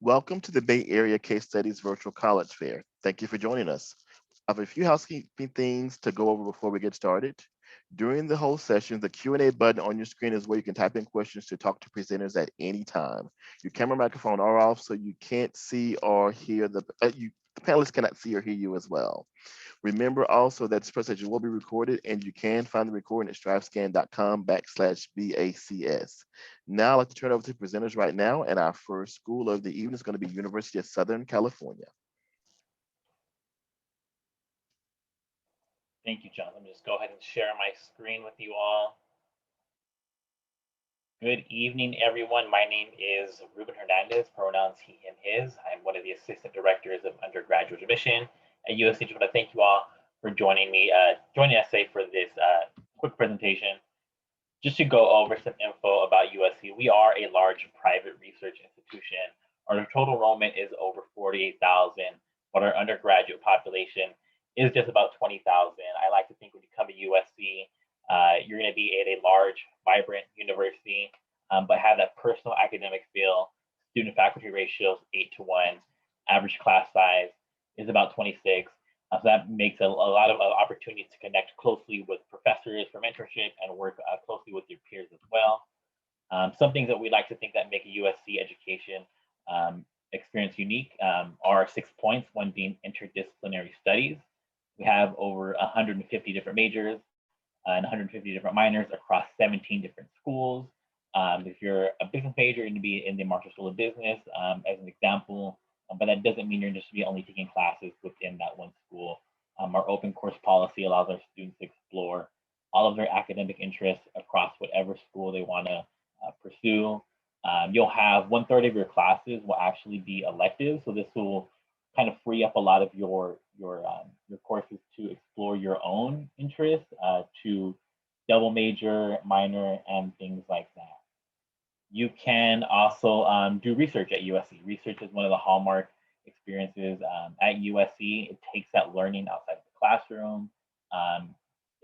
Welcome to the Bay Area Case Studies Virtual College Fair. Thank you for joining us. I have a few housekeeping things to go over before we get started. During the whole session, the Q&A button on your screen is where you can type in questions to talk to presenters at any time. Your camera microphone are off, so you can't see or hear the panelists cannot see or hear you as well. Remember also that this presentation will be recorded and you can find the recording at strivescan.com/BACS. Now I'd like to turn it over to the presenters right now, and our first school of the evening is going to be University of Southern California. Thank you, John. Let me just go ahead and share my screen with you all. Good evening, everyone. My name is Ruben Hernandez, pronouns he, him, his. I'm one of the assistant directors of undergraduate admission at USC. Just want to thank you all for joining us today for this quick presentation. Just to go over some info about USC, we are a large private research institution. Our total enrollment is over 48,000, but our undergraduate population is just about 20,000. I like to think when you come to USC, you're going to be at a large, vibrant university, but have that personal academic feel. Student faculty ratio is 8-to-1. Average class size is about 26. So that makes a lot of opportunities to connect closely with professors for mentorship and work closely with your peers as well. Some things that we like to think that make a USC education experience unique are 6 points, one being interdisciplinary studies. We have over 150 different majors and 150 different minors across 17 different schools. If you're a business major, you're going to be in the Marshall School of Business as an example, but that doesn't mean you're just to be only taking classes within that one school. Our open course policy allows our students to explore all of their academic interests across whatever school they want to pursue. You'll have 1/3 of your classes will actually be elective, so this will kind of free up a lot of your courses to explore your own interests, to double major, minor, and things like that. You can also do research at USC. Research is one of the hallmark experiences at USC. It takes that learning outside of the classroom.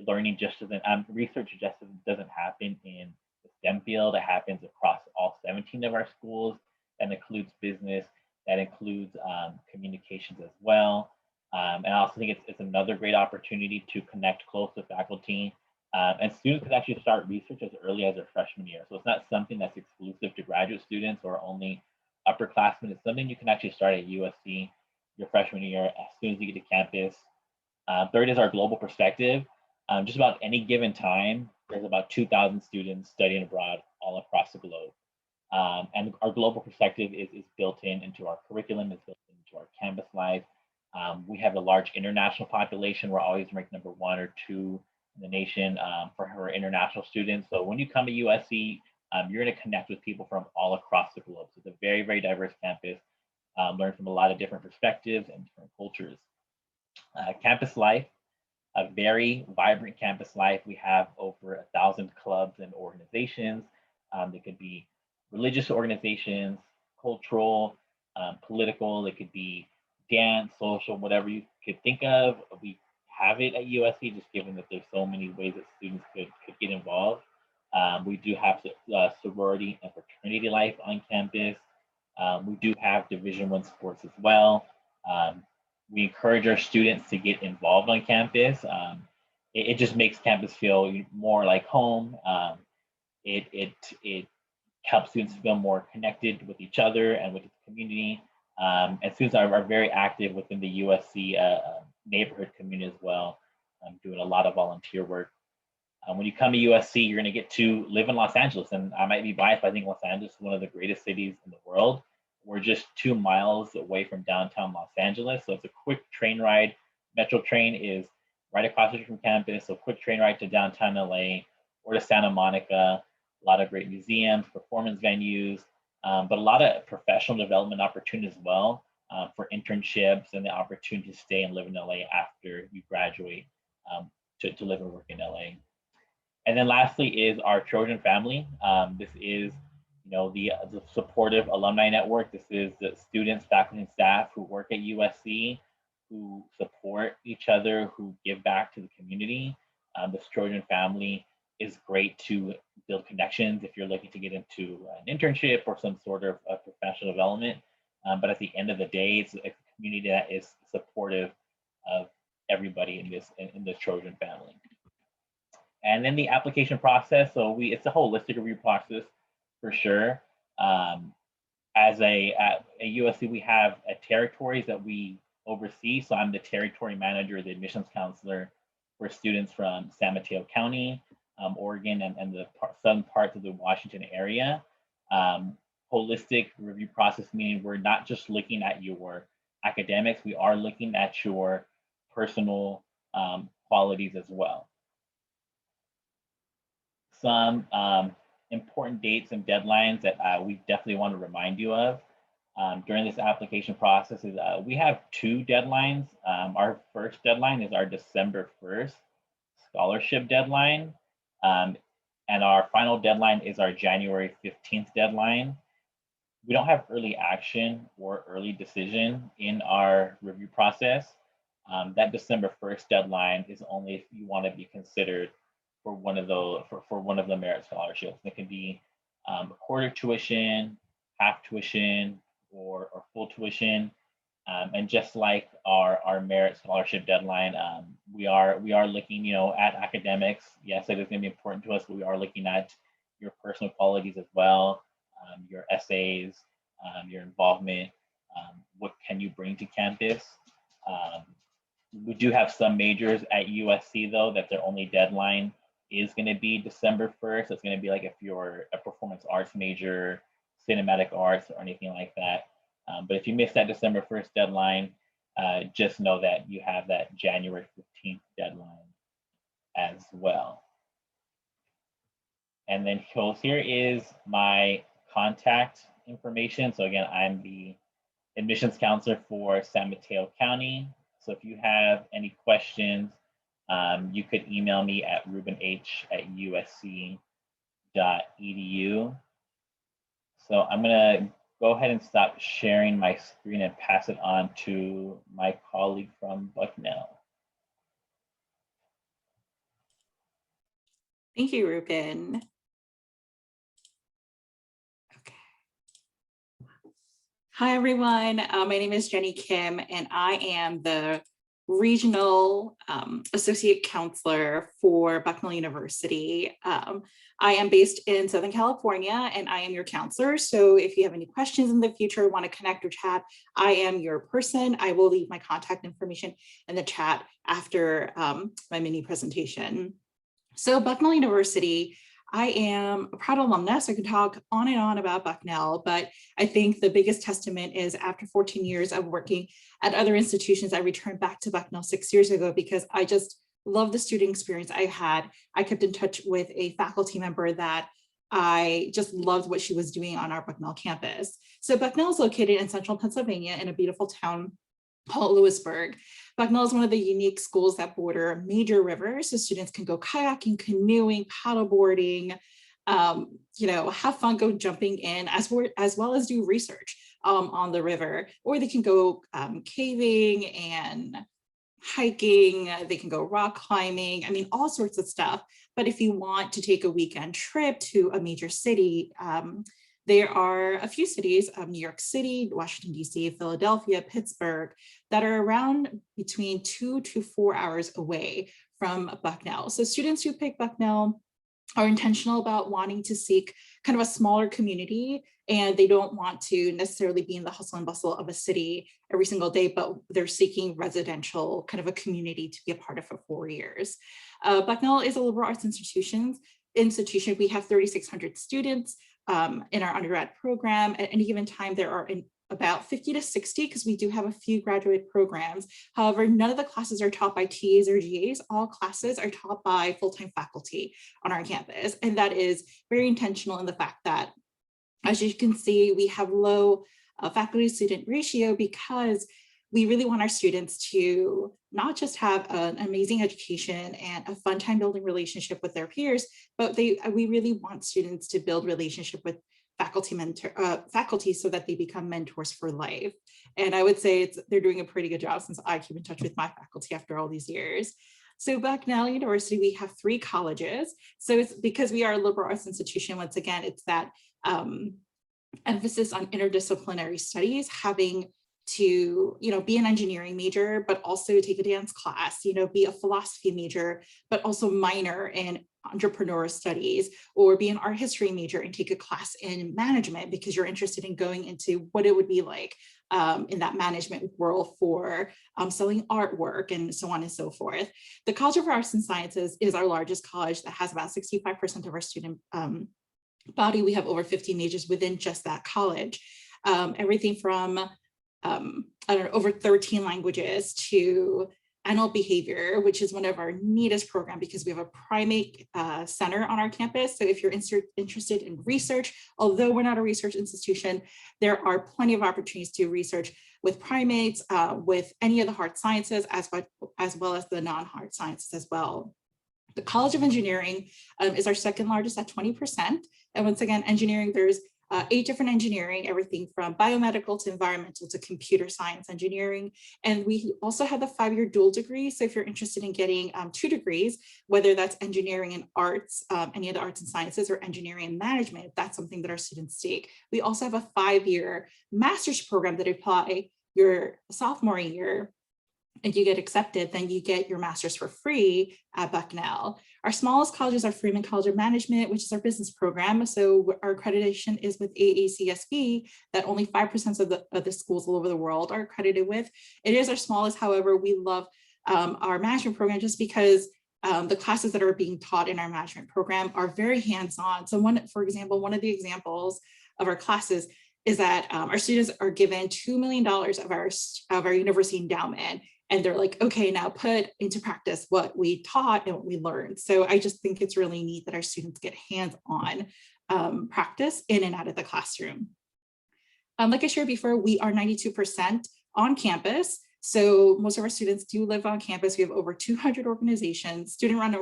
Learning just doesn't, research just doesn't happen in the STEM field. It happens across all 17 of our schools. That includes business, that includes communications as well. And I also think it's another great opportunity to connect close with faculty. And students can actually start research as early as their freshman year. So it's not something that's exclusive to graduate students or only upperclassmen. It's something you can actually start at USC your freshman year as soon as you get to campus. Third is our global perspective. Just about any given time, there's about 2,000 students studying abroad all across the globe. And our global perspective is built into our curriculum, it's built into our campus life. We have a large international population. We're always ranked number 1 or 2 in the nation for our international students. So when you come to USC, you're going to connect with people from all across the globe. So it's a very, very diverse campus. Learn from a lot of different perspectives and different cultures. Campus life, a very vibrant campus life. We have over 1,000 clubs and organizations. They could be religious organizations, cultural, political. It could be dance, social, whatever you could think of. We have it at USC, just given that there's so many ways that students could get involved. We do have sorority and fraternity life on campus. We do have Division I sports as well. We encourage our students to get involved on campus. It just makes campus feel more like home. It helps students feel more connected with each other and with the community. And students are very active within the USC neighborhood community as well, doing a lot of volunteer work. When you come to USC, you're going to get to live in Los Angeles. And I might be biased, but I think Los Angeles is one of the greatest cities in the world. We're just 2 miles away from downtown Los Angeles. So it's a quick train ride. Metro train is right across the street from campus. So quick train ride to downtown LA or to Santa Monica. A lot of great museums, performance venues, but a lot of professional development opportunities as well for internships and the opportunity to stay and live in LA after you graduate to live and work in LA. And then lastly is our Trojan family. This is the supportive alumni network. This is the students, faculty, and staff who work at USC, who support each other, who give back to the community. This Trojan family is great to build connections if you're looking to get into an internship or some sort of professional development. But at the end of the day, it's a community that is supportive of everybody in this Trojan family. And then the application process. So it's a holistic review process for sure. At USC, we have territories that we oversee. So I'm the territory manager, the admissions counselor for students from San Mateo County, Oregon, and the southern parts of the Washington area. Holistic review process, meaning we're not just looking at your academics, we are looking at your personal qualities as well. Some important dates and deadlines that we definitely want to remind you of during this application process is we have two deadlines. Our first deadline is our December 1st scholarship deadline. And our final deadline is our January 15th deadline. We don't have early action or early decision in our review process. That December 1st deadline is only if you want to be considered for one of the merit scholarships. It can be quarter tuition, half tuition, or full tuition. And just like our merit scholarship deadline, we are looking, at academics. Yes, it is going to be important to us, but we are looking at your personal qualities as well, your essays, your involvement. What can you bring to campus? We do have some majors at USC though that their only deadline is going to be December 1st. It's going to be like if you're a performance arts major, cinematic arts, or anything like that. But if you miss that December 1st deadline, just know that you have that January 15th deadline as well. And then here is my contact information. So again, I'm the admissions counselor for San Mateo County. So if you have any questions, you could email me at rubenh@usc.edu. So I'm gonna go ahead and stop sharing my screen and pass it on to my colleague from Bucknell. Thank you, Ruben. Okay. Hi, everyone. My name is Jenny Kim, and I am the Regional Associate Counselor for Bucknell University. I am based in Southern California, and I am your counselor. So if you have any questions in the future, want to connect or chat, I am your person. I will leave my contact information in the chat after my mini presentation. So Bucknell University, I am a proud alumnus. I could talk on and on about Bucknell, but I think the biggest testament is after 14 years of working at other institutions, I returned back to Bucknell 6 years ago because I just love the student experience I had. I kept in touch with a faculty member that I just loved what she was doing on our Bucknell campus. So Bucknell is located in central Pennsylvania in a beautiful town called Lewisburg. Bucknell is one of the unique schools that border major rivers, so students can go kayaking, canoeing, paddleboarding, have fun, go jumping in, as well as do research on the river, or they can go caving and hiking, they can go rock climbing, I mean, all sorts of stuff. But if you want to take a weekend trip to a major city, there are a few cities, New York City, Washington, D.C., Philadelphia, Pittsburgh, that are around between 2 to 4 hours away from Bucknell. So students who pick Bucknell are intentional about wanting to seek kind of a smaller community, and they don't want to necessarily be in the hustle and bustle of a city every single day, but they're seeking residential, kind of a community to be a part of for 4 years. Bucknell is a liberal arts institution. We have 3,600 students in our undergrad program. At any given time, there are about 50 to 60, because we do have a few graduate programs. However, none of the classes are taught by TAs or GAs. All classes are taught by full-time faculty on our campus. And that is very intentional in the fact that, as you can see, we have low faculty-student ratio because we really want our students to not just have an amazing education and a fun time building relationship with their peers, but we really want students to build relationship with faculty so that they become mentors for life. And I would say they're doing a pretty good job, since I keep in touch with my faculty after all these years. So Bucknell University, we have 3 colleges. So it's because we are a liberal arts institution, once again, it's that emphasis on interdisciplinary studies, having to, be an engineering major, but also take a dance class, be a philosophy major, but also minor in entrepreneurial studies, or be an art history major and take a class in management because you're interested in going into what it would be like in that management world for selling artwork and so on and so forth. The College of Arts and Sciences is our largest college that has about 65% of our student body. We have over 50 majors within just that college. Everything from over 13 languages to animal behavior, which is one of our neatest programs because we have a primate center on our campus. So if you're interested in research, although we're not a research institution, there are plenty of opportunities to research with primates, with any of the hard sciences, as well as the non-hard sciences as well. The College of Engineering is our second largest at 20%. And once again, engineering, there's 8 different engineering, everything from biomedical to environmental to computer science engineering. And we also have the 5-year dual degree. So if you're interested in getting 2 degrees, whether that's engineering and arts, any of the arts and sciences, or engineering and management, that's something that our students take. We also have a 5-year master's program that apply your sophomore year, and you get accepted, then you get your master's for free at Bucknell. Our smallest colleges are Freeman College of Management, which is our business program. So our accreditation is with AACSB that only 5% of the schools all over the world are accredited with. It is our smallest, however, we love our management program just because the classes that are being taught in our management program are very hands-on. So for example, one of the examples of our classes is that our students are given $2 million of our university endowment. And they're like, okay, now put into practice what we taught and what we learned. So I just think it's really neat that our students get hands-on practice in and out of the classroom. Like I shared before, we are 92% on campus. So most of our students do live on campus. We have over 200 organizations, student-run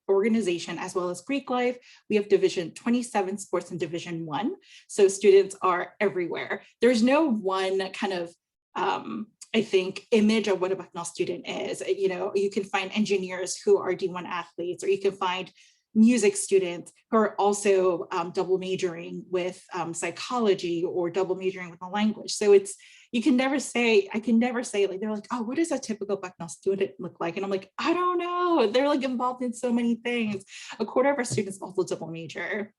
organization, as well as Greek life. We have Division 27 sports and Division 1. So students are everywhere. There's no one kind of I think, image of what a Bucknell student is. You can find engineers who are D1 athletes, or you can find music students who are also double majoring with psychology or double majoring with a language. So I can never say like, they're like, oh, what does a typical Bucknell student look like? And I'm like, I don't know. They're like involved in so many things. A quarter of our students also double major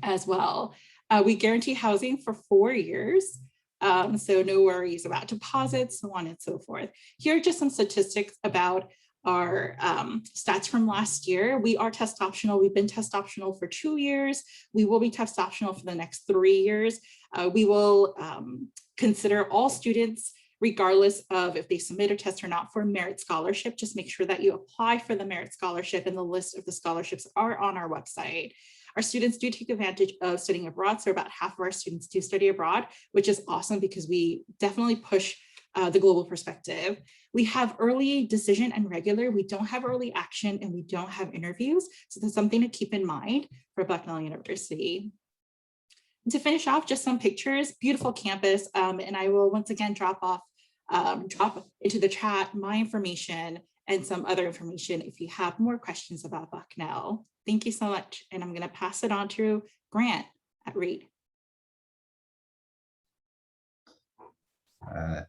as well. We guarantee housing for 4 years. So no worries about deposits, so on and so forth. Here are just some statistics about our stats from last year. We are test optional. We've been test optional for 2 years. We will be test optional for the next 3 years. We will consider all students, regardless of if they submit a test or not, for merit scholarship. Just make sure that you apply for the merit scholarship, and the list of the scholarships are on our website. Our students do take advantage of studying abroad. So about half of our students do study abroad, which is awesome because we definitely push the global perspective. We have early decision and regular. We don't have early action, and we don't have interviews. So that's something to keep in mind for Bucknell University. And to finish off, just some pictures, beautiful campus. And I will once again drop into the chat my information and some other information if you have more questions about Bucknell. Thank you so much. And I'm going to pass it on to Grant at Reed.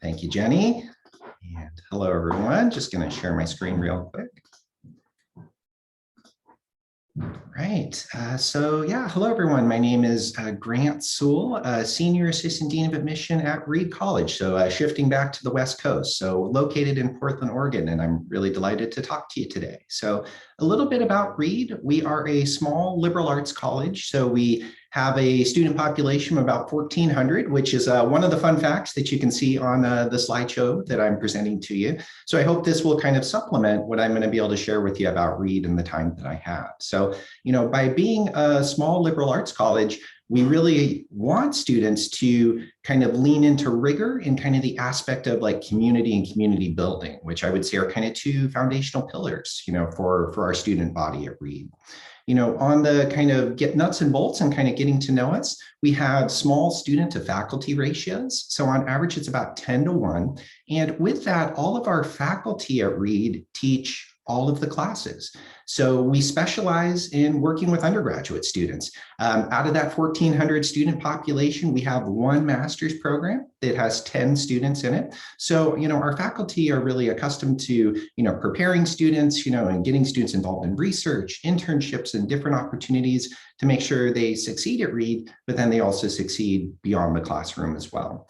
Thank you, Jenny. And hello, everyone. Just going to share my screen real quick. Right. So yeah, hello, everyone. My name is Grant Sewell, Senior Assistant Dean of Admission at Reed College. So shifting back to the West Coast, so located in Portland, Oregon, and I'm really delighted to talk to you today. So a little bit about Reed. We are a small liberal arts college. So we have a student population of about 1,400, which is one of the fun facts that you can see on the slideshow that I'm presenting to you. So I hope this will kind of supplement what I'm going to be able to share with you about Reed in the time that I have. So, by being a small liberal arts college, we really want students to kind of lean into rigor in kind of the aspect of like community and community building, which I would say are kind of 2 foundational pillars, for our student body at Reed. On the kind of get nuts and bolts and kind of getting to know us, we have small student to faculty ratios. So on average, it's about 10-to-1. And with that, all of our faculty at Reed teach all of the classes. So we specialize in working with undergraduate students. Out of that 1,400 student population, we have one master's program that has 10 students in it. So, our faculty are really accustomed to, preparing students, and getting students involved in research, internships, and different opportunities to make sure they succeed at Reed, but then they also succeed beyond the classroom as well.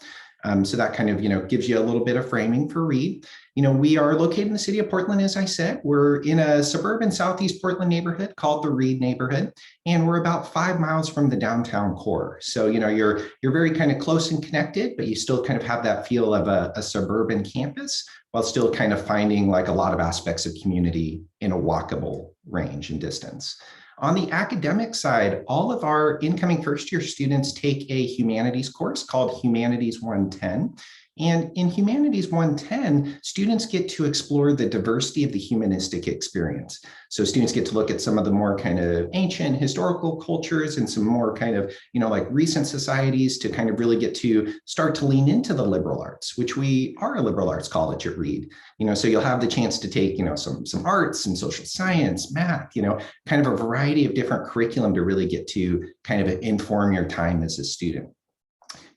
So that kind of, gives you a little bit of framing for Reed. We are located in the city of Portland, as I said. We're in a suburban Southeast Portland neighborhood called the Reed neighborhood, and we're about 5 miles from the downtown core. So, you're very kind of close and connected, but you still kind of have that feel of a suburban campus while still kind of finding like a lot of aspects of community in a walkable range and distance. On the academic side, all of our incoming first-year students take a humanities course called Humanities 110. And in Humanities 110, students get to explore the diversity of the humanistic experience. So students get to look at some of the more kind of ancient historical cultures and some more kind of, like recent societies to kind of really get to start to lean into the liberal arts, which we are a liberal arts college at Reed. So you'll have the chance to take, some arts and social science, math, kind of a variety of different curriculum to really get to kind of inform your time as a student.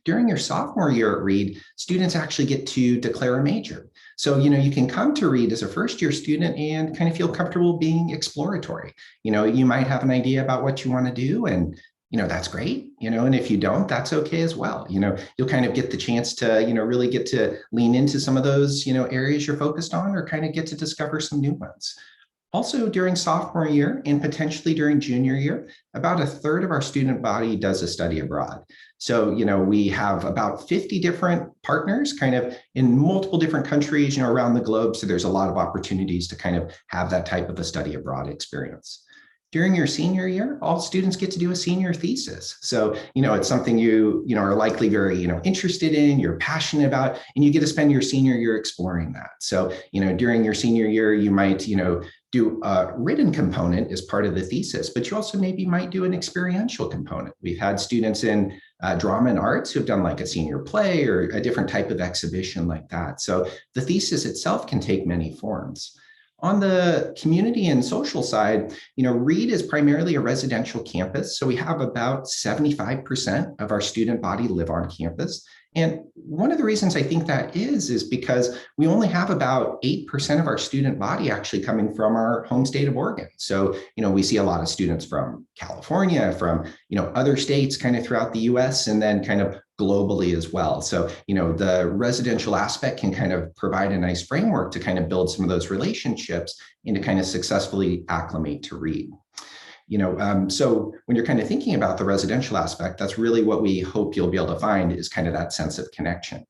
During your sophomore year at Reed, students actually get to declare a major. So, you can come to Reed as a first-year student and kind of feel comfortable being exploratory. You might have an idea about what you want to do, and that's great, and if you don't, that's okay as well. You'll kind of get the chance to, really get to lean into some of those, areas you're focused on, or kind of get to discover some new ones. Also, during sophomore year and potentially during junior year, about a third of our student body does a study abroad. So, we have about 50 different partners kind of in multiple different countries, around the globe. So there's a lot of opportunities to kind of have that type of a study abroad experience. During your senior year, all students get to do a senior thesis. So, it's something you are likely very, interested in, you're passionate about, and you get to spend your senior year exploring that. So, during your senior year, you might, do a written component as part of the thesis, but you also maybe might do an experiential component. We've had students in drama and arts who have done like a senior play or a different type of exhibition like that. So the thesis itself can take many forms. On the community and social side, Reed is primarily a residential campus. So we have about 75% of our student body live on campus. And one of the reasons I think that is because we only have about 8% of our student body actually coming from our home state of Oregon. So, we see a lot of students from California, from, other states kind of throughout the US, and then kind of globally as well. So, the residential aspect can kind of provide a nice framework to kind of build some of those relationships and to kind of successfully acclimate to Reed. So when you're kind of thinking about the residential aspect, that's really what we hope you'll be able to find is kind of that sense of connection.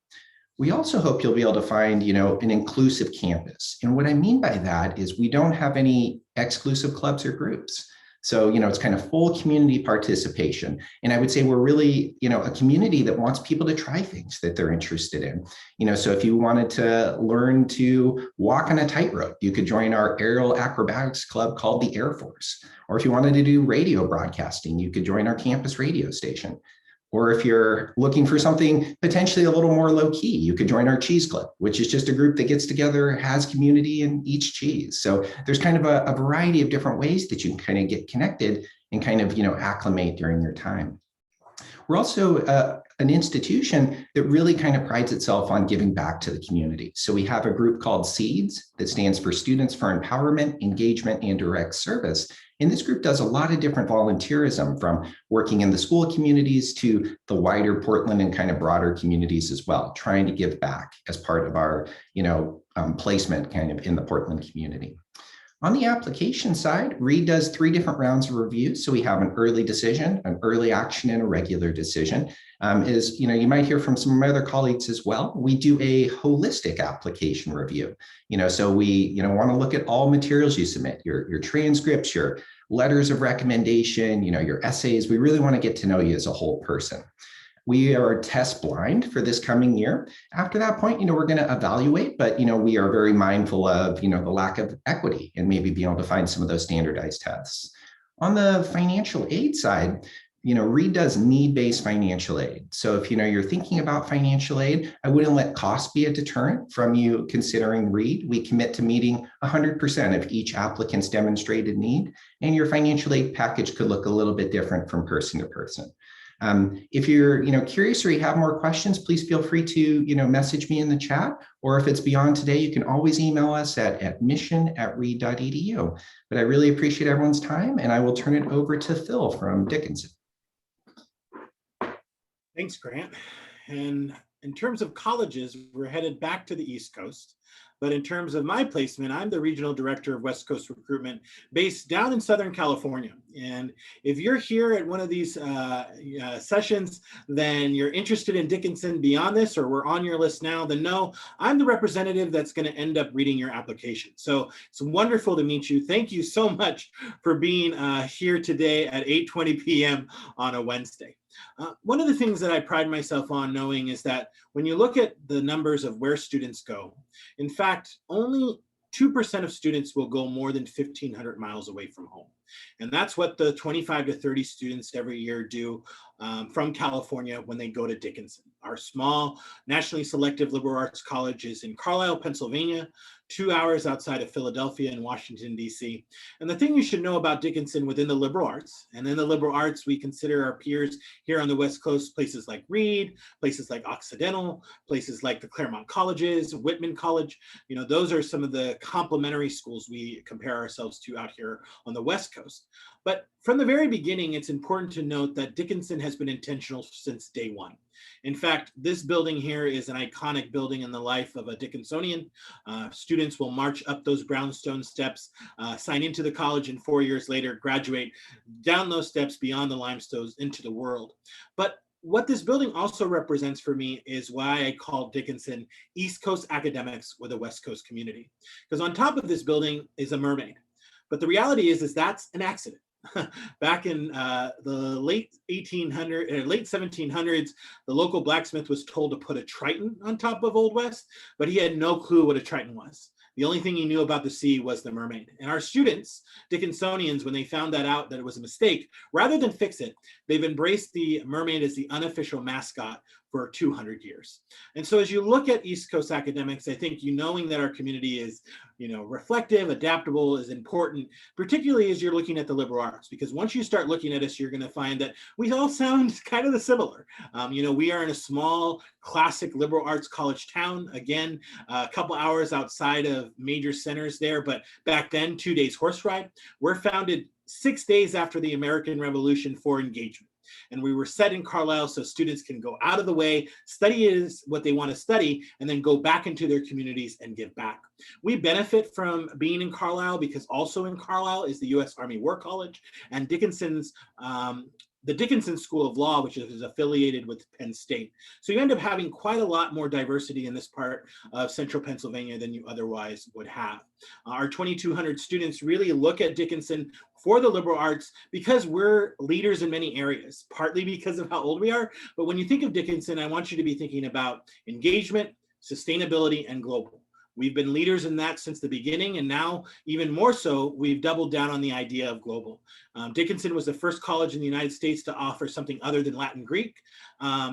We also hope you'll be able to find, an inclusive campus. And what I mean by that is we don't have any exclusive clubs or groups. So, it's kind of full community participation. And I would say we're really, a community that wants people to try things that they're interested in. So if you wanted to learn to walk on a tightrope, you could join our aerial acrobatics club called the Air Force. Or if you wanted to do radio broadcasting, you could join our campus radio station. Or if you're looking for something potentially a little more low key, you could join our cheese club, which is just a group that gets together, has community and eats cheese. So there's kind of a variety of different ways that you can kind of get connected and kind of, acclimate during your time. We're also an institution that really kind of prides itself on giving back to the community. So we have a group called SEEDS that stands for Students for Empowerment, Engagement, and Direct Service. And this group does a lot of different volunteerism, from working in the school communities to the wider Portland and kind of broader communities as well, trying to give back as part of our, placement kind of in the Portland community. On the application side, Reed does 3 different rounds of reviews. So we have an early decision, an early action, and a regular decision. You might hear from some of my other colleagues as well. We do a holistic application review. So we, want to look at all materials you submit, your transcripts, your letters of recommendation, your essays. We really want to get to know you as a whole person. We are test blind for this coming year. After that point, we're going to evaluate, but, we are very mindful of, the lack of equity and maybe being able to find some of those standardized tests. On the financial aid side, Reed does need-based financial aid. So if you're thinking about financial aid, I wouldn't let cost be a deterrent from you considering Reed. We commit to meeting 100% of each applicant's demonstrated need, and your financial aid package could look a little bit different from person to person. If you're curious or you have more questions, please feel free to message me in the chat, or if it's beyond today, you can always email us at admission@reed.edu. But I really appreciate everyone's time, and I will turn it over to Phil from Dickinson. Thanks, Grant. And in terms of colleges, we're headed back to the East Coast. But in terms of my placement, I'm the Regional Director of West Coast Recruitment based down in Southern California. And if you're here at one of these sessions, then you're interested in Dickinson beyond this, or we're on your list now, then no, I'm the representative that's going to end up reading your application. So it's wonderful to meet you. Thank you so much for being here today at 8:20 p.m. on a Wednesday. One of the things that I pride myself on knowing is that when you look at the numbers of where students go, in fact, only 2% of students will go more than 1,500 miles away from home. And that's what the 25 to 30 students every year do from California when they go to Dickinson. Our small, nationally selective liberal arts college is in Carlisle, Pennsylvania, 2 hours outside of Philadelphia and Washington, D.C. And the thing you should know about Dickinson within the liberal arts, and in the liberal arts, we consider our peers here on the West Coast, places like Reed, places like Occidental, places like the Claremont Colleges, Whitman College. Those are some of the complementary schools we compare ourselves to out here on the West Coast. But from the very beginning, it's important to note that Dickinson has been intentional since day one. In fact, this building here is an iconic building in the life of a Dickinsonian. Students will march up those brownstone steps, sign into the college, and 4 years later graduate down those steps beyond the limestones into the world. But what this building also represents for me is why I call Dickinson East Coast academics with a West Coast community. Because on top of this building is a mermaid. But the reality is that's an accident. Back in the late 1700s, the local blacksmith was told to put a triton on top of Old West, but he had no clue what a triton was. The only thing he knew about the sea was the mermaid. And our students, Dickinsonians, when they found that out that it was a mistake, rather than fix it, they've embraced the mermaid as the unofficial mascot for 200 years. And so as you look at East Coast academics, I think knowing that our community is reflective, adaptable is important, particularly as you're looking at the liberal arts, because once you start looking at us, you're going to find that we all sound kind of similar. We are in a small, classic liberal arts college town, again, a couple hours outside of major centers there, but back then, 2 days horse ride. We're founded 6 days after the American Revolution for engagement. And we were set in Carlisle so students can go out of the way, study is what they want to study, and then go back into their communities and give back. We benefit from being in Carlisle because also in Carlisle is the U.S. Army War College and the Dickinson School of Law, which is affiliated with Penn State. So you end up having quite a lot more diversity in this part of central Pennsylvania than you otherwise would have. Our 2,200 students really look at Dickinson for the liberal arts because we're leaders in many areas, partly because of how old we are. But when you think of Dickinson, I want you to be thinking about engagement, sustainability, and global. We've been leaders in that since the beginning, and now even more so, we've doubled down on the idea of global. Dickinson was the first college in the United States to offer something other than Latin Greek.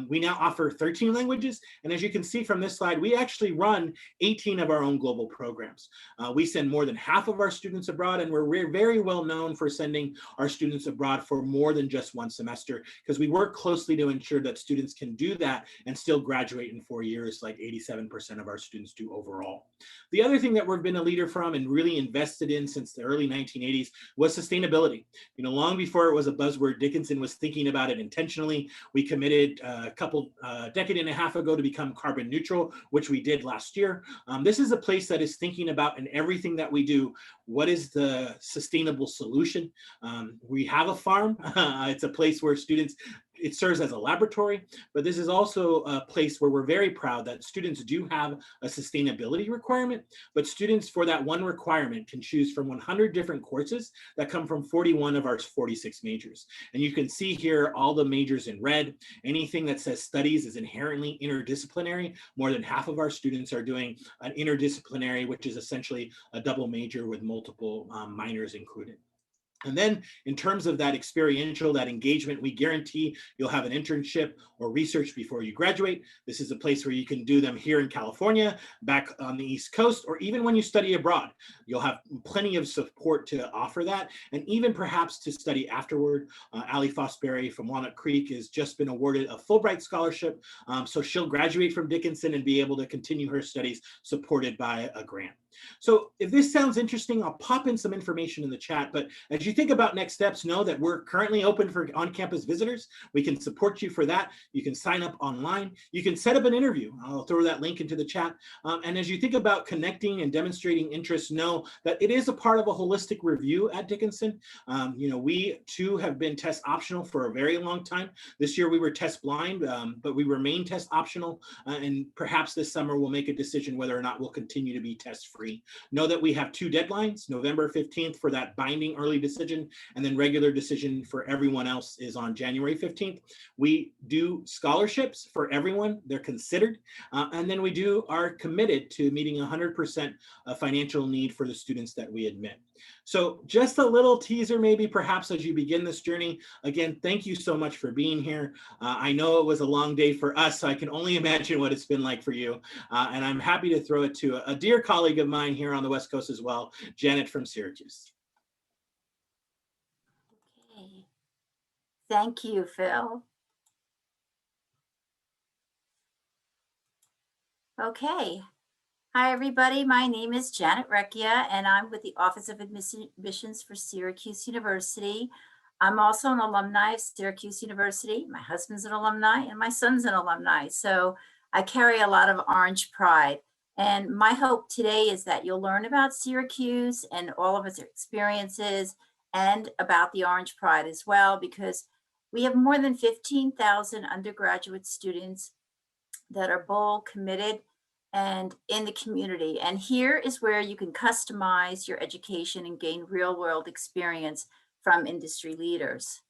We now offer 13 languages, and as you can see from this slide, we actually run 18 of our own global programs. We send more than half of our students abroad, and we're very well known for sending our students abroad for more than just one semester, because we work closely to ensure that students can do that and still graduate in 4 years, like 87% of our students do overall. The other thing that we've been a leader from and really invested in since the early 1980s was sustainability. Long before it was a buzzword, Dickinson was thinking about it intentionally. We committed a decade and a half ago to become carbon neutral, which we did last year. This is a place that is thinking about in everything that we do, what is the sustainable solution? We have a farm. It's a place where it serves as a laboratory, but this is also a place where we're very proud that students do have a sustainability requirement, but students for that one requirement can choose from 100 different courses that come from 41 of our 46 majors. And you can see here all the majors in red. Anything that says studies is inherently interdisciplinary. More than half of our students are doing an interdisciplinary, which is essentially a double major with multiple minors included. And then in terms of that experiential, that engagement, we guarantee you'll have an internship or research before you graduate. This is a place where you can do them here in California, back on the East Coast, or even when you study abroad. You'll have plenty of support to offer that, and even perhaps to study afterward. Ali Fosbury from Walnut Creek has just been awarded a Fulbright scholarship, so she'll graduate from Dickinson and be able to continue her studies supported by a grant. So if this sounds interesting, I'll pop in some information in the chat. But as you think about next steps, know that we're currently open for on-campus visitors. We can support you for that. You can sign up online. You can set up an interview. I'll throw that link into the chat. And as you think about connecting and demonstrating interest, know that it is a part of a holistic review at Dickinson. We too have been test optional for a very long time. This year we were test blind, but we remain test optional. And perhaps this summer we'll make a decision whether or not we'll continue to be test free. Know that we have 2 deadlines, November 15th for that binding early decision, and then regular decision for everyone else is on January 15th. We do scholarships for everyone, they're considered, and then we are committed to meeting 100% financial need for the students that we admit. So just a little teaser maybe perhaps as you begin this journey. Again, thank you so much for being here. I know it was a long day for us, so I can only imagine what it's been like for you. And I'm happy to throw it to a dear colleague of mine here on the West Coast as well, Janet from Syracuse. Okay. Thank you, Phil. Okay. Hi, everybody. My name is Janet Recchia, and I'm with the Office of Admissions for Syracuse University. I'm also an alumni of Syracuse University. My husband's an alumni, and my son's an alumni. So I carry a lot of Orange pride. And my hope today is that you'll learn about Syracuse and all of its experiences and about the Orange Pride as well, because we have more than 15,000 undergraduate students that are bold, committed, and in the community. And here is where you can customize your education and gain real world experience from industry leaders.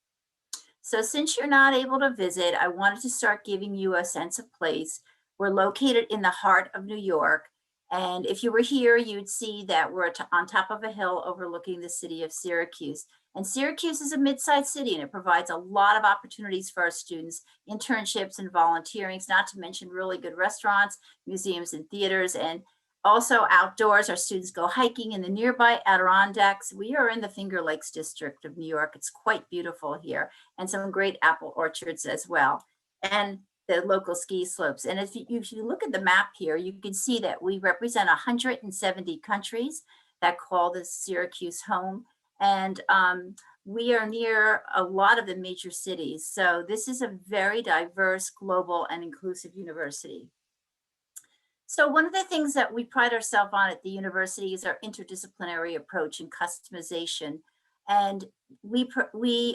So since you're not able to visit, I wanted to start giving you a sense of place. We're located in the heart of New York. And if you were here, you'd see that we're on top of a hill overlooking the city of Syracuse. And Syracuse is a mid-sized city, and it provides a lot of opportunities for our students, internships and volunteerings, not to mention really good restaurants, museums and theaters, and also outdoors. Our students go hiking in the nearby Adirondacks. We are in the Finger Lakes district of New York. It's quite beautiful here, and some great apple orchards as well, and the local ski slopes. And if you look at the map here, you can see that we represent 170 countries that call this Syracuse home. And we are near a lot of the major cities. So this is a very diverse, global, and inclusive university. So one of the things that we pride ourselves on at the university is our interdisciplinary approach and customization. And we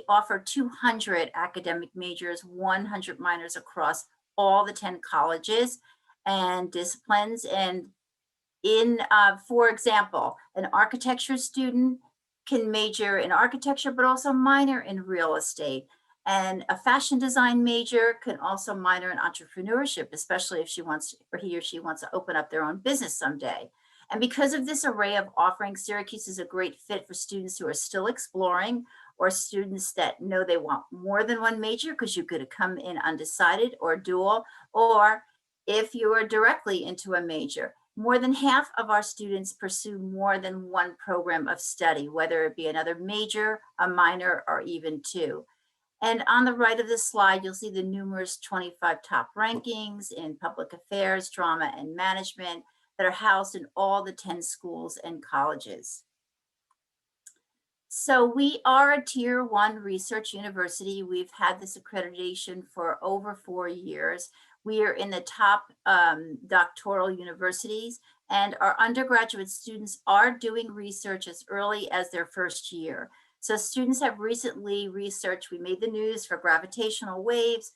offer 200 academic majors, 100 minors across all the 10 colleges and disciplines. And for example, an architecture student can major in architecture, but also minor in real estate. And a fashion design major can also minor in entrepreneurship, especially if he or she wants to open up their own business someday. And because of this array of offerings, Syracuse is a great fit for students who are still exploring, or students that know they want more than one major, because you could come in undecided or dual, or if you are directly into a major. More than half of our students pursue more than one program of study, whether it be another major, a minor, or even 2. And on the right of this slide, you'll see the numerous 25 top rankings in public affairs, drama, and management that are housed in all the 10 schools and colleges. So we are a Tier 1 research university. We've had this accreditation for over 4 years. We are in the top doctoral universities, and our undergraduate students are doing research as early as their first year. So students have recently researched, we made the news for gravitational waves,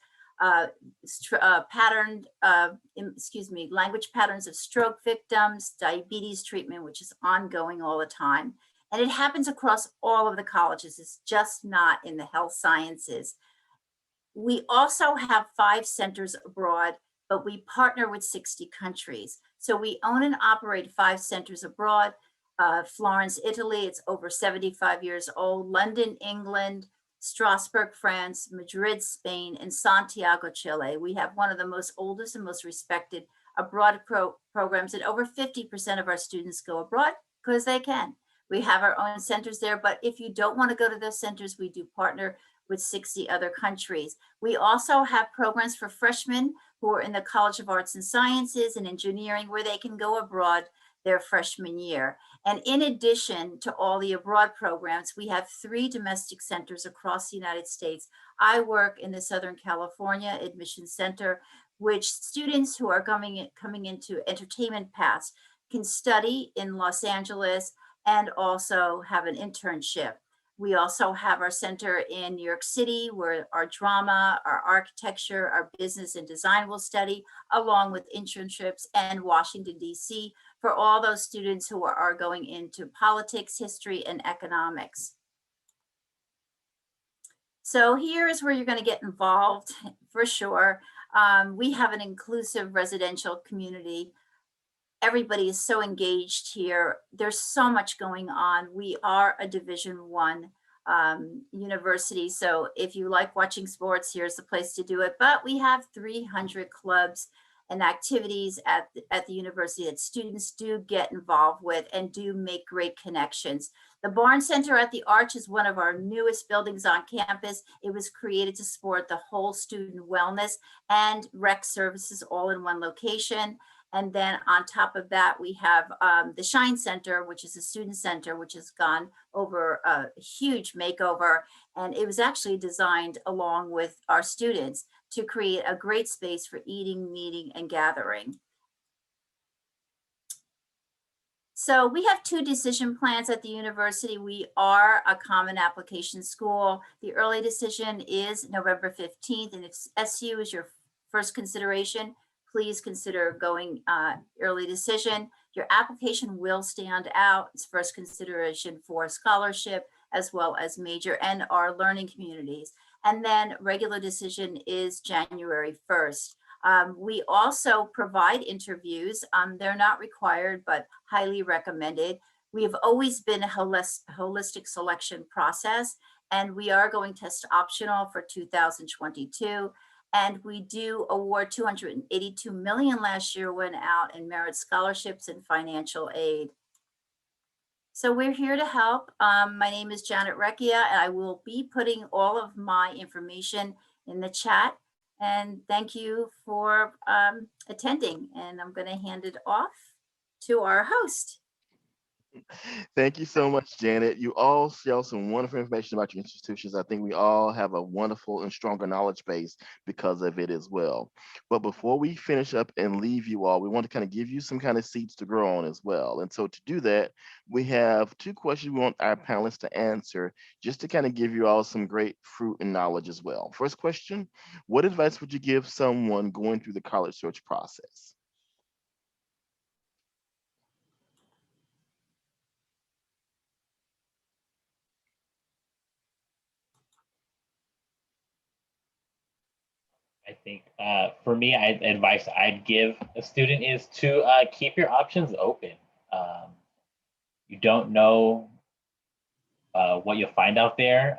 language patterns of stroke victims, diabetes treatment, which is ongoing all the time. And it happens across all of the colleges. It's just not in the health sciences. We also have 5 centers abroad, but we partner with 60 countries. So we own and operate 5 centers abroad. Florence, Italy, it's over 75 years old. London, England, Strasbourg, France, Madrid, Spain, and Santiago, Chile. We have one of the most oldest and most respected abroad programs, and over 50% of our students go abroad because they can. We have our own centers there, but if you don't want to go to those centers, we do partner with 60 other countries. We also have programs for freshmen who are in the College of Arts and Sciences and Engineering, where they can go abroad their freshman year. And in addition to all the abroad programs, we have 3 domestic centers across the United States. I work in the Southern California Admission Center, which students who are coming into entertainment paths can study in Los Angeles and also have an internship. We also have our center in New York City, where our drama, our architecture, our business and design will study, along with internships, and Washington, D.C., for all those students who are going into politics, history, and economics. So here is where you're going to get involved for sure. We have an inclusive residential community. Everybody is so engaged here. There's so much going on. We are a Division I university. So if you like watching sports, here's the place to do it. But we have 300 clubs and activities at the university that students do get involved with and do make great connections. The Barnes Center at the Arch is one of our newest buildings on campus. It was created to support the whole student wellness and rec services all in one location. And then on top of that, we have the Shine Center, which is a student center, which has gone over a huge makeover. And it was actually designed along with our students to create a great space for eating, meeting, and gathering. So we have 2 decision plans at the university. We are a common application school. The early decision is November 15th, and if SU is your first consideration, please consider going early decision. Your application will stand out. It's first consideration for scholarship, as well as major and our learning communities. And then regular decision is January 1st. We also provide interviews. They're not required, but highly recommended. We have always been a holistic selection process, and we are going test optional for 2022. And we do award $282 million last year went out in merit scholarships and financial aid. So we're here to help. My name is Janet Recchia, and I will be putting all of my information in the chat. And thank you for attending. And I'm going to hand it off to our host. Thank you so much, Janet. You all share some wonderful information about your institutions. I think we all have a wonderful and stronger knowledge base because of it as well. But before we finish up and leave you all, we want to kind of give you some kind of seeds to grow on as well. And so to do that, we have 2 questions we want our panelists to answer, just to kind of give you all some great fruit and knowledge as well. First question, what advice would you give someone going through the college search process? I think for me, advice I'd give a student is to keep your options open. You don't know what you'll find out there.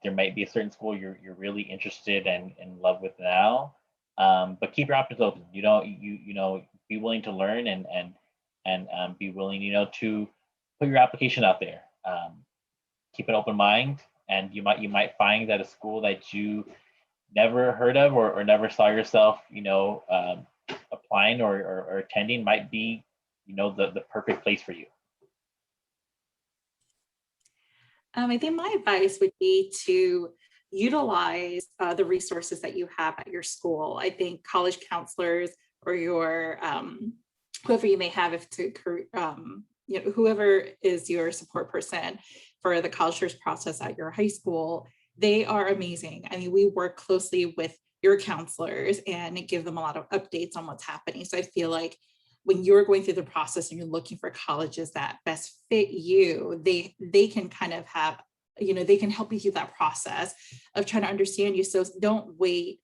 There might be a certain school you're really interested and in love with now, but keep your options open. You know, be willing to learn and be willing, to put your application out there. Keep an open mind, and you might find that a school that you never heard of or never saw yourself, applying or attending might be, the perfect place for you. I think my advice would be to utilize the resources that you have at your school. I think college counselors or your whoever you may have, whoever is your support person for the college search process at your high school, they are amazing. I mean, we work closely with your counselors and give them a lot of updates on what's happening. So I feel like when you're going through the process and you're looking for colleges that best fit you, they can kind of have, they can help you through that process of trying to understand you. So don't wait.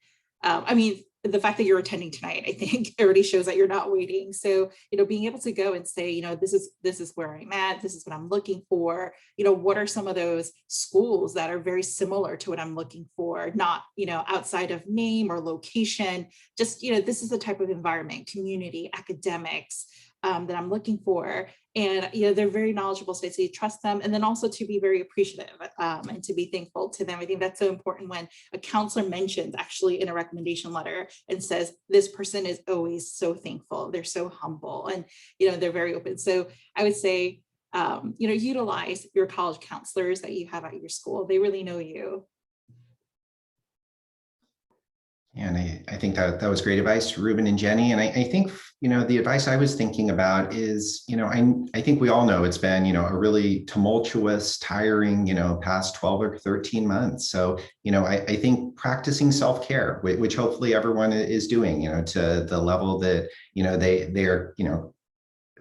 the fact that you're attending tonight, I think already shows that you're not waiting. So, being able to go and say, this is where I'm at, this is what I'm looking for, what are some of those schools that are very similar to what I'm looking for, not, outside of name or location, just, this is the type of environment, community, academics, that I'm looking for. And, they're very knowledgeable, so you trust them. And then also to be very appreciative and to be thankful to them. I think that's so important when a counselor mentions actually in a recommendation letter and says, this person is always so thankful. They're so humble and, they're very open. So I would say, utilize your college counselors that you have at your school. They really know you. And I think that was great advice, Ruben and Jenny. And I think, the advice I was thinking about is, I think we all know it's been, a really tumultuous, tiring, past 12 or 13 months. So, I think practicing self-care, which hopefully everyone is doing, to the level that, they're,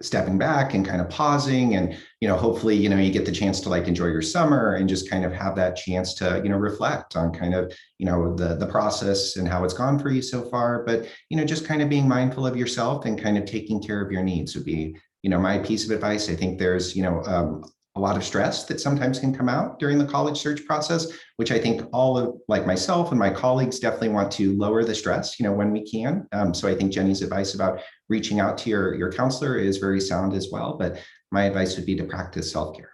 stepping back and kind of pausing and, hopefully, you get the chance to like enjoy your summer and just kind of have that chance to, reflect on kind of, the process and how it's gone for you so far. But, just kind of being mindful of yourself and kind of taking care of your needs would be, my piece of advice. I think there's, a lot of stress that sometimes can come out during the college search process, which I think all of like myself and my colleagues definitely want to lower the stress, when we can. So I think Jenny's advice about reaching out to your counselor is very sound as well. But my advice would be to practice self-care.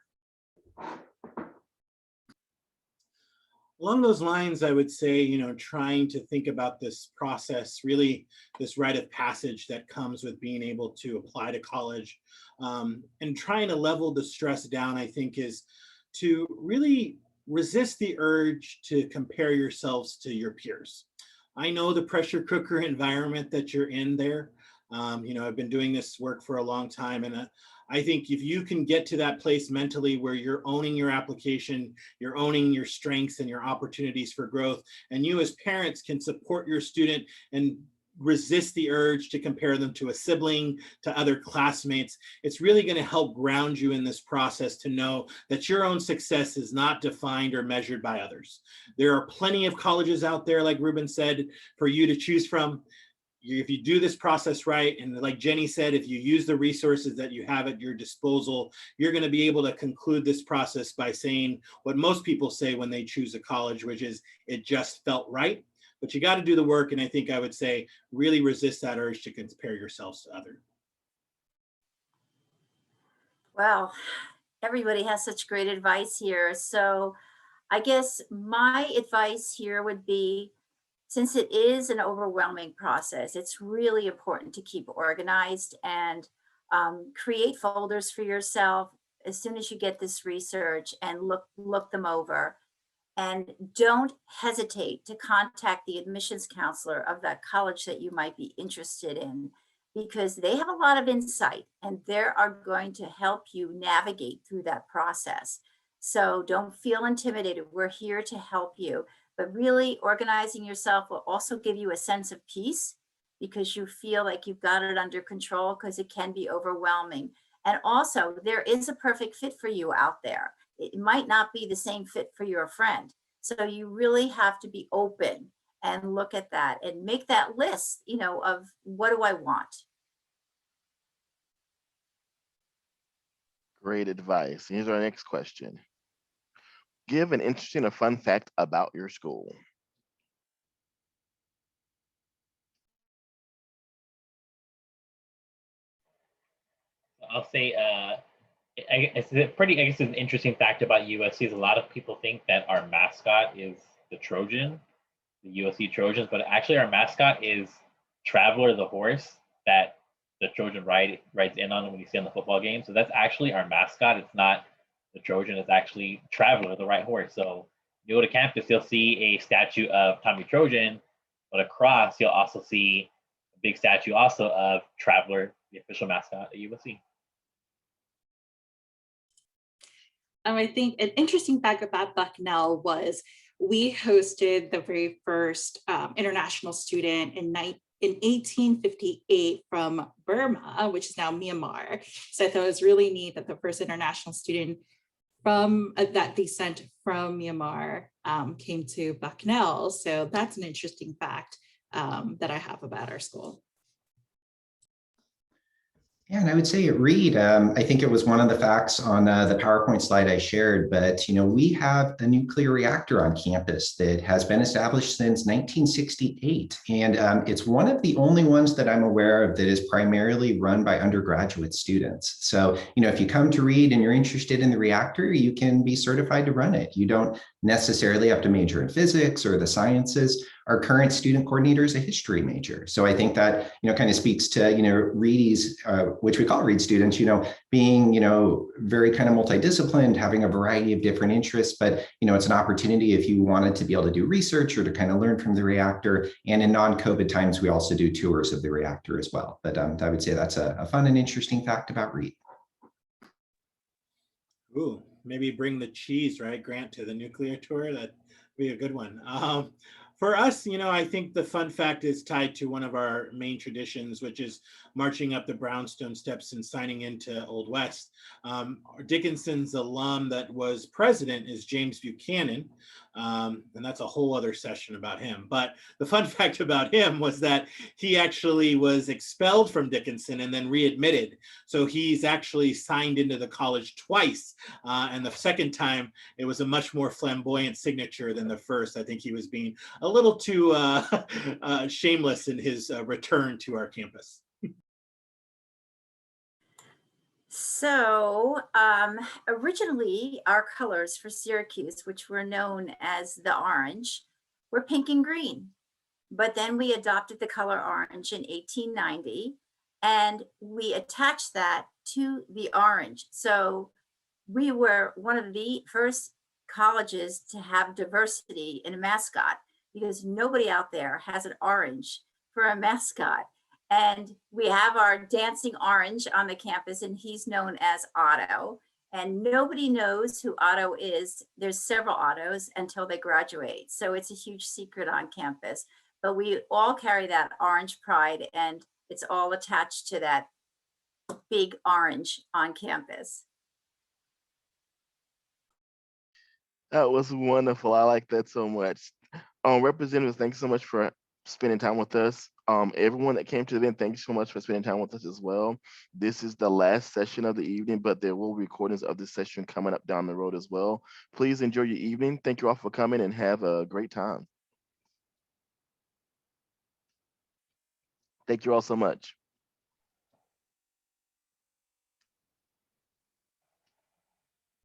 Along those lines, I would say, trying to think about this process, really this rite of passage that comes with being able to apply to college, and trying to level the stress down, I think, is to really resist the urge to compare yourselves to your peers. I know the pressure cooker environment that you're in there. I've been doing this work for a long time, and I think if you can get to that place mentally where you're owning your application, you're owning your strengths and your opportunities for growth, and you as parents can support your student and resist the urge to compare them to a sibling, to other classmates, it's really going to help ground you in this process to know that your own success is not defined or measured by others. There are plenty of colleges out there, like Ruben said, for you to choose from. If you do this process right, and like Jenny said, if you use the resources that you have at your disposal, you're going to be able to conclude this process by saying what most people say when they choose a college, which is, it just felt right. But you got to do the work. And I think I would say, really resist that urge to compare yourselves to others. Well, everybody has such great advice here. So I guess my advice here would be, since it is an overwhelming process, it's really important to keep organized and create folders for yourself as soon as you get this research and look them over. And don't hesitate to contact the admissions counselor of that college that you might be interested in, because they have a lot of insight and they are going to help you navigate through that process. So don't feel intimidated. We're here to help you. But really organizing yourself will also give you a sense of peace, because you feel like you've got it under control, because it can be overwhelming. And also, there is a perfect fit for you out there. It might not be the same fit for your friend. So you really have to be open and look at that and make that list, of what do I want? Great advice. Here's our next question. Give an interesting or fun fact about your school. I'll say it's an interesting fact about USC is a lot of people think that our mascot is the Trojan, the USC Trojans, but actually our mascot is Traveler the horse that the Trojan rides in on when you see on the football game. So that's actually our mascot. It's not the Trojan, it's actually Traveler, the right horse. So you go to campus, you'll see a statue of Tommy Trojan, but across you'll also see a big statue also of Traveler, the official mascot at USC. I think an interesting fact about Bucknell was we hosted the very first international student in 1858 from Burma, which is now Myanmar. So I thought it was really neat that the first international student from that descent from Myanmar came to Bucknell. So that's an interesting fact that I have about our school. Yeah, and I would say at Reed, I think it was one of the facts on the PowerPoint slide I shared, but we have a nuclear reactor on campus that has been established since 1968. And it's one of the only ones that I'm aware of that is primarily run by undergraduate students. So, if you come to Reed and you're interested in the reactor, you can be certified to run it. You don't necessarily have to major in physics or the sciences. Our current student coordinator is a history major. So I think that, kind of speaks to, Reedy's, which we call Reed students, being, very kind of multidisciplined, having a variety of different interests, but, it's an opportunity if you wanted to be able to do research or to kind of learn from the reactor. And in non-COVID times, we also do tours of the reactor as well. But I would say that's a fun and interesting fact about Reed. Ooh, maybe bring the cheese, right, Grant, to the nuclear tour. That'd be a good one. For us, I think the fun fact is tied to one of our main traditions, which is marching up the brownstone steps and signing into Old West. Dickinson's alum that was president is James Buchanan, and that's a whole other session about him. But the fun fact about him was that he actually was expelled from Dickinson and then readmitted. So he's actually signed into the college twice. And the second time, it was a much more flamboyant signature than the first. I think he was being a little too shameless in his return to our campus. So originally our colors for Syracuse, which were known as the orange, were pink and green. But then we adopted the color orange in 1890 and we attached that to the orange. So we were one of the first colleges to have diversity in a mascot because nobody out there has an orange for a mascot. And we have our dancing orange on the campus and he's known as Otto. And nobody knows who Otto is. There's several Ottos until they graduate. So it's a huge secret on campus. But we all carry that orange pride and it's all attached to that big orange on campus. That was wonderful. I like that so much. Representative, thanks so much for spending time with us. Everyone that came to the event, thank you so much for spending time with us as well. This is the last session of the evening, but there will be recordings of this session coming up down the road as well. Please enjoy your evening. Thank you all for coming and have a great time. Thank you all so much.